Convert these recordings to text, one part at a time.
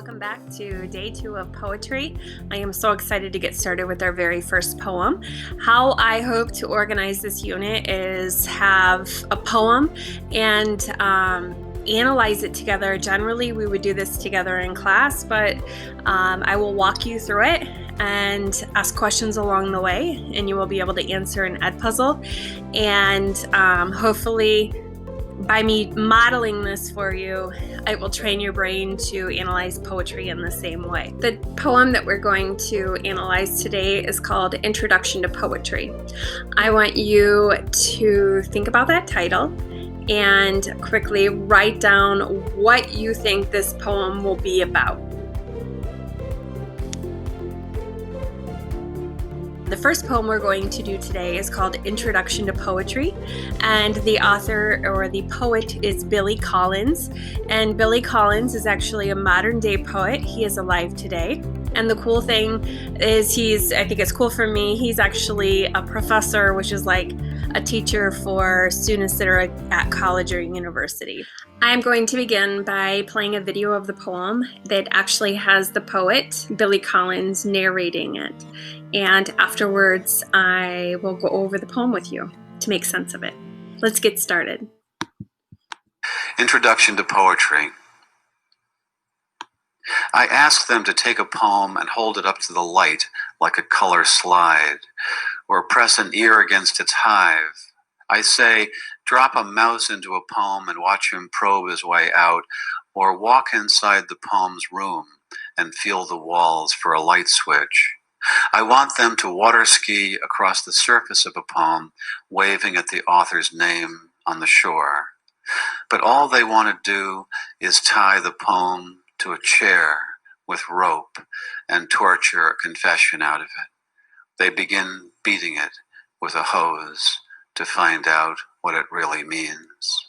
welcome back to day 2 of poetry. I am so excited to get started with our very first poem. How I hope to organize this unit is have a poem and analyze it together. Generally, we would do this together in class, but I will walk you through it and ask questions along the way, and you will be able to answer an Edpuzzle. And hopefully, by me modeling this for you, it will train your brain to analyze poetry in the same way. The poem that we're going to analyze today is called Introduction to Poetry. I want you to think about that title and quickly write down what you think this poem will be about. The first poem we're going to do today is called Introduction to Poetry, and the author or the poet is Billy Collins. And Billy Collins is actually a modern day poet. He is alive today. And the cool thing is I think it's cool for me, he's actually a professor, which is like a teacher for students that are at college or university. I'm going to begin by playing a video of the poem that actually has the poet, Billy Collins, narrating it. And afterwards, I will go over the poem with you to make sense of it. Let's get started. Introduction to Poetry. I ask them to take a poem and hold it up to the light like a color slide, or press an ear against its hive. I say, drop a mouse into a poem and watch him probe his way out, or walk inside the poem's room and feel the walls for a light switch. I want them to water ski across the surface of a poem, waving at the author's name on the shore. But all they want to do is tie the poem to a chair with rope and torture a confession out of it. They begin beating it with a hose to find out what it really means.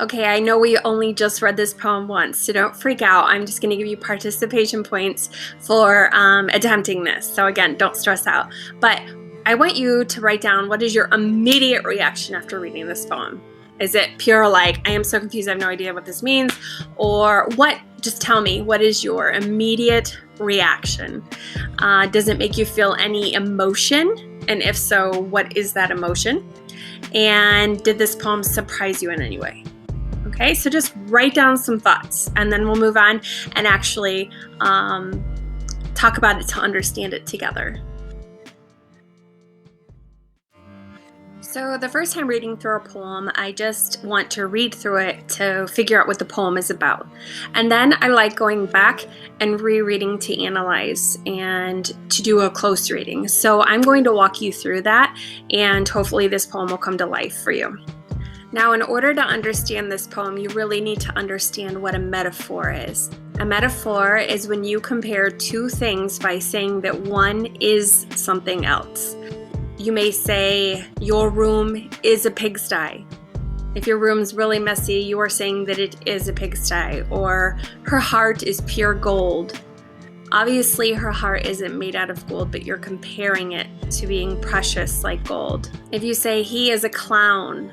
Okay, I know we only just read this poem once, so don't freak out. I'm just going to give you participation points for attempting this. So again, don't stress out. But I want you to write down what is your immediate reaction after reading this poem. Is it pure like, I am so confused, I have no idea what this means? Or what? Just tell me, what is your immediate reaction? Does it make you feel any emotion? And if so, what is that emotion? And did this poem surprise you in any way? Okay, so just write down some thoughts, and then we'll move on and actually talk about it to understand it together. So the first time reading through a poem, I just want to read through it to figure out what the poem is about. And then I like going back and rereading to analyze and to do a close reading. So I'm going to walk you through that, and hopefully this poem will come to life for you. Now, in order to understand this poem, you really need to understand what a metaphor is. A metaphor is when you compare two things by saying that one is something else. You may say, your room is a pigsty. If your room's really messy, you are saying that it is a pigsty. Or, her heart is pure gold. Obviously, her heart isn't made out of gold, but you're comparing it to being precious like gold. If you say, he is a clown,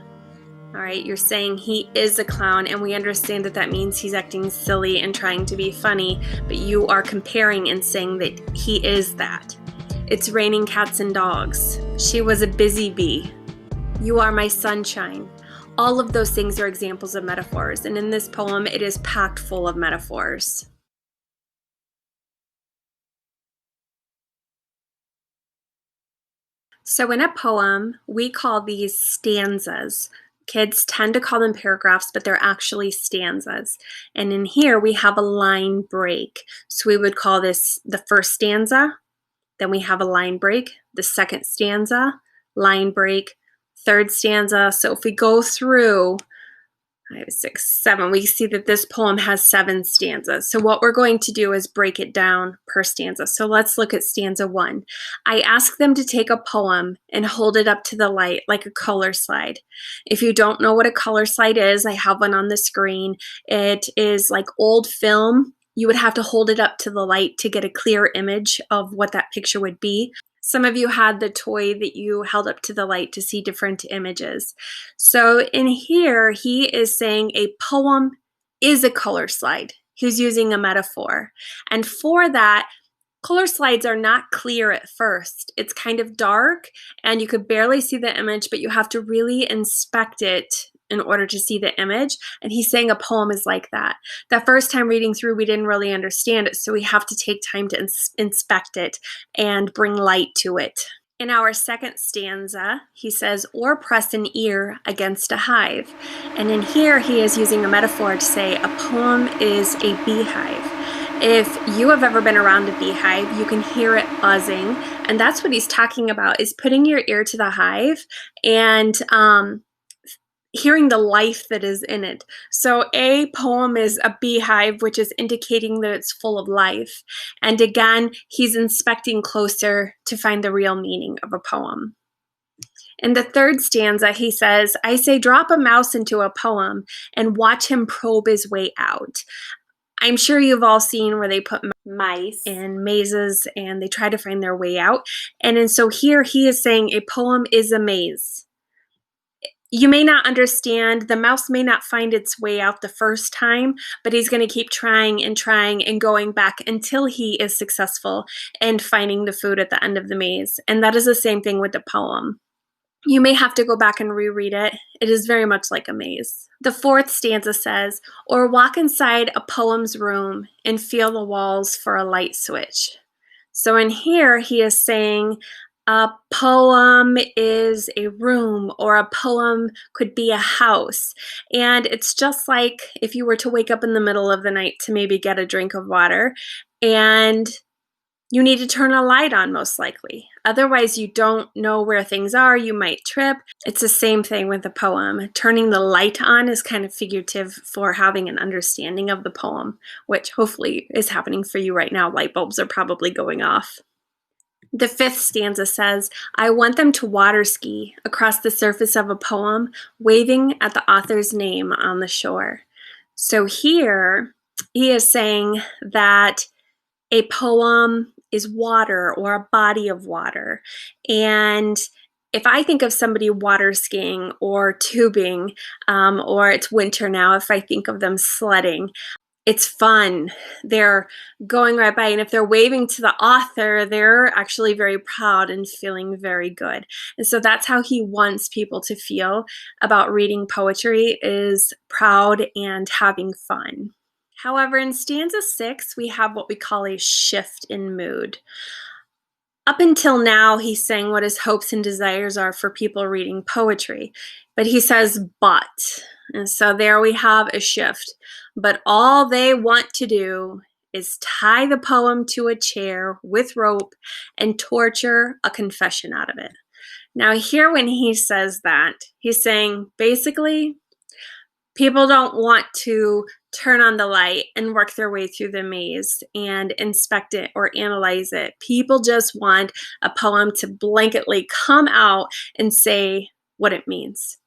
all right, you're saying he is a clown, and we understand that that means he's acting silly and trying to be funny, but you are comparing and saying that he is that. It's raining cats and dogs. She was a busy bee. You are my sunshine. All of those things are examples of metaphors, and in this poem, it is packed full of metaphors. So in a poem, we call these stanzas. Kids tend to call them paragraphs, but they're actually stanzas. And in here, we have a line break. So we would call this the first stanza. Then we have a line break, the second stanza, line break, third stanza. So if we go through 5, 6, 7, we see that this poem has 7 stanzas. So what we're going to do is break it down per stanza. So let's look at stanza 1. I ask them to take a poem and hold it up to the light like a color slide. If you don't know what a color slide is, I have one on the screen. It is like old film. You would have to hold it up to the light to get a clear image of what that picture would be. Some of you had the toy that you held up to the light to see different images. So in here, he is saying a poem is a color slide. He's using a metaphor. And for that, color slides are not clear at first. It's kind of dark and you could barely see the image, but you have to really inspect it in order to see the image. And he's saying a poem is like that. The first time reading through, we didn't really understand it, so we have to take time to inspect it and bring light to it. In our second stanza, he says, or press an ear against a hive. And in here, he is using a metaphor to say a poem is a beehive. If you have ever been around a beehive, you can hear it buzzing. And that's what he's talking about, is putting your ear to the hive and hearing the life that is in it. So a poem is a beehive, which is indicating that it's full of life. And again, he's inspecting closer to find the real meaning of a poem. In the third stanza, he says, I say drop a mouse into a poem and watch him probe his way out. I'm sure you've all seen where they put mice in mazes and they try to find their way out. And so here he is saying a poem is a maze. You may not understand, the mouse may not find its way out the first time, but he's going to keep trying and going back until he is successful in finding the food at the end of the maze. And that is the same thing with the poem. You may have to go back and reread it. It is very much like a maze. The fourth stanza says, or walk inside a poem's room and feel the walls for a light switch. So in here, he is saying a poem is a room, or a poem could be a house. And it's just like if you were to wake up in the middle of the night to maybe get a drink of water, and you need to turn a light on, most likely. Otherwise, you don't know where things are. You might trip. It's the same thing with the poem. Turning the light on is kind of figurative for having an understanding of the poem, which hopefully is happening for you right now. Light bulbs are probably going off. The fifth stanza says, I want them to water ski across the surface of a poem, waving at the author's name on the shore. So here he is saying that a poem is water, or a body of water. And if I think of somebody water skiing or tubing, or it's winter now, if I think of them sledding, it's fun. They're going right by, and if they're waving to the author, they're actually very proud and feeling very good. And so that's how he wants people to feel about reading poetry, is proud and having fun. However, in stanza 6, we have what we call a shift in mood. Up until now, he's saying what his hopes and desires are for people reading poetry, but he says, but. And so there we have a shift. But all they want to do is tie the poem to a chair with rope and torture a confession out of it. Now here, when he says that, he's saying basically people don't want to turn on the light and work their way through the maze and inspect it or analyze it. People just want a poem to blanketly come out and say what it means.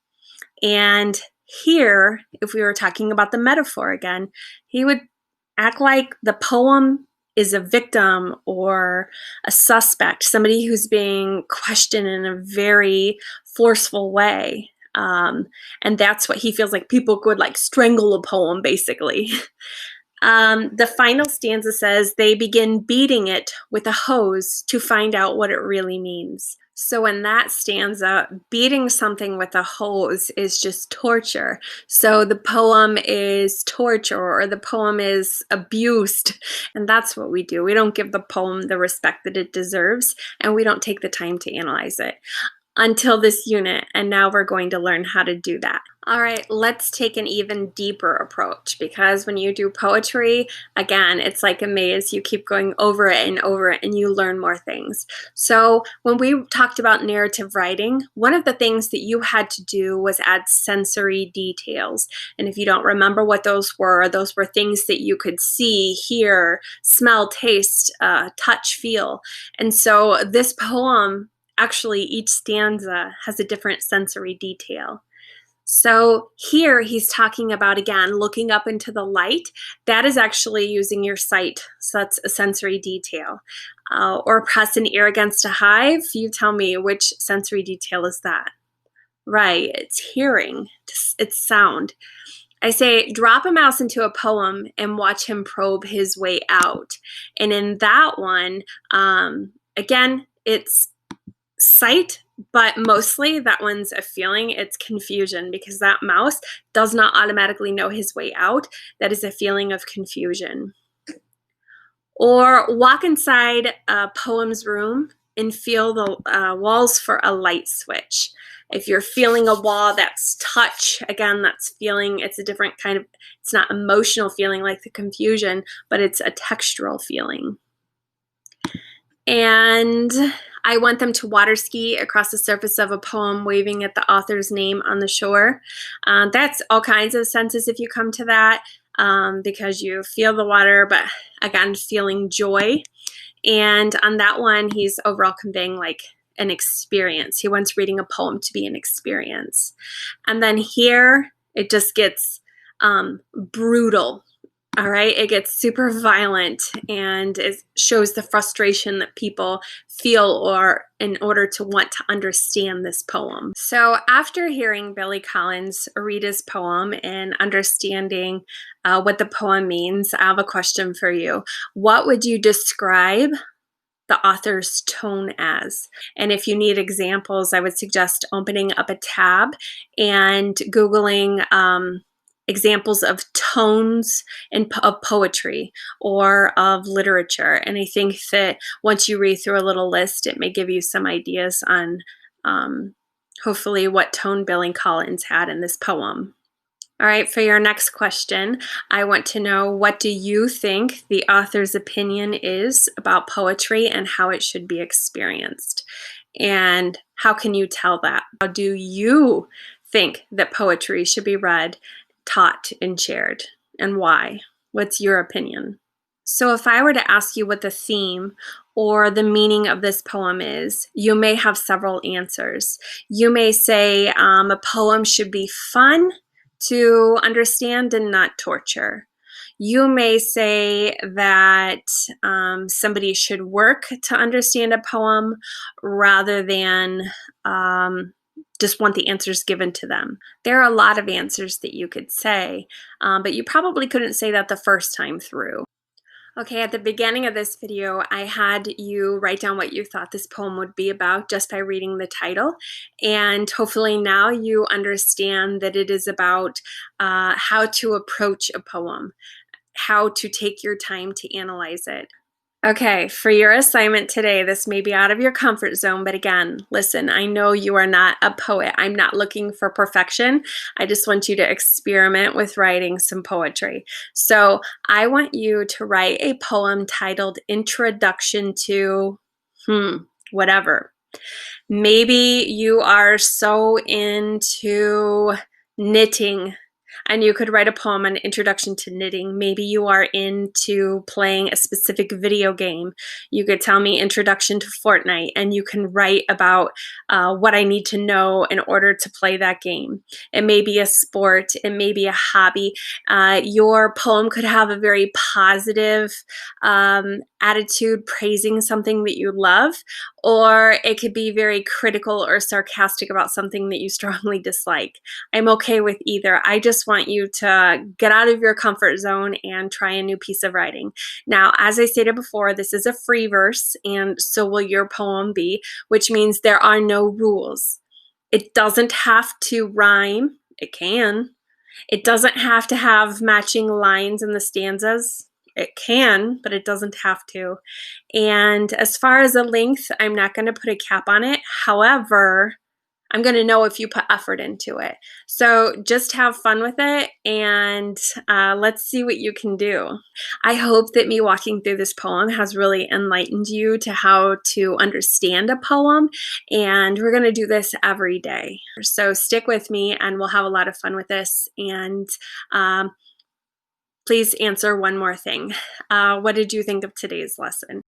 And here, if we were talking about the metaphor again, he would act like the poem is a victim or a suspect, somebody who's being questioned in a very forceful way. And that's what he feels like people could like strangle a poem, basically. The final stanza says they begin beating it with a hose to find out what it really means. So in that stanza, beating something with a hose is just torture. So the poem is torture, or the poem is abused. And that's what we do. We don't give the poem the respect that it deserves, and we don't take the time to analyze it until this unit, and now we're going to learn how to do that. All right, let's take an even deeper approach, because when you do poetry, again, it's like a maze. You keep going over it and you learn more things. So when we talked about narrative writing, one of the things that you had to do was add sensory details. And if you don't remember what those were things that you could see, hear, smell, taste, touch, feel. And so this poem, actually, each stanza has a different sensory detail. So here he's talking about, again, looking up into the light. That is actually using your sight. So that's a sensory detail. Or press an ear against a hive. You tell me, which sensory detail is that? Right, it's hearing, it's sound. I say drop a mouse into a poem and watch him probe his way out. And in that one, again, it's sight, but mostly that one's a feeling. It's confusion because that mouse does not automatically know his way out. That is a feeling of confusion. Or walk inside a poem's room and feel the walls for a light switch. If you're feeling a wall, that's touch. Again, that's feeling. It's a different kind of, it's not emotional feeling like the confusion, but it's a textural feeling. And I want them to water ski across the surface of a poem, waving at the author's name on the shore. That's all kinds of senses if you come to that, because you feel the water, but again, feeling joy. And on that one, he's overall conveying like an experience. He wants reading a poem to be an experience. And then here, it just gets brutal. All right, it gets super violent, and it shows the frustration that people feel or in order to want to understand this poem. So after hearing Billy Collins read his poem and understanding what the poem means, I have a question for you. What would you describe the author's tone as? And if you need examples, I would suggest opening up a tab and Googling examples of tones of poetry or of literature. And I think that once you read through a little list, it may give you some ideas on hopefully what tone Billy Collins had in this poem. All right, for your next question, I want to know, what do you think the author's opinion is about poetry and how it should be experienced? And how can you tell that? How do you think that poetry should be read, taught, and shared? And why? What's your opinion? So if I were to ask you what the theme or the meaning of this poem is, you may have several answers. You may say a poem should be fun to understand and not torture. You may say that somebody should work to understand a poem rather than just want the answers given to them. There are a lot of answers that you could say, but you probably couldn't say that the first time through. Okay, at the beginning of this video, I had you write down what you thought this poem would be about just by reading the title. And hopefully now you understand that it is about how to approach a poem, how to take your time to analyze it. Okay, for your assignment today, this may be out of your comfort zone, but again, listen, I know you are not a poet. I'm not looking for perfection. I just want you to experiment with writing some poetry. So I want you to write a poem titled Introduction to whatever. Maybe you are so into knitting, and you could write a poem on introduction to knitting. Maybe you are into playing a specific video game. You could tell me introduction to Fortnite, and you can write about what I need to know in order to play that game. It may be a sport. It may be a hobby. Your poem could have a very positive attitude, praising something that you love, or it could be very critical or sarcastic about something that you strongly dislike. I'm okay with either. I just want you to get out of your comfort zone and try a new piece of writing. Now, as I stated before, this is a free verse, and so will your poem be, which means there are no rules. It doesn't have to rhyme. It can. It doesn't have to have matching lines in the stanzas. It can, but it doesn't have to. And as far as the length, I'm not going to put a cap on it. However, I'm going to know if you put effort into it. So just have fun with it, and let's see what you can do. I hope that me walking through this poem has really enlightened you to how to understand a poem, and we're going to do this every day. So stick with me, and we'll have a lot of fun with this. And please answer one more thing. What did you think of today's lesson?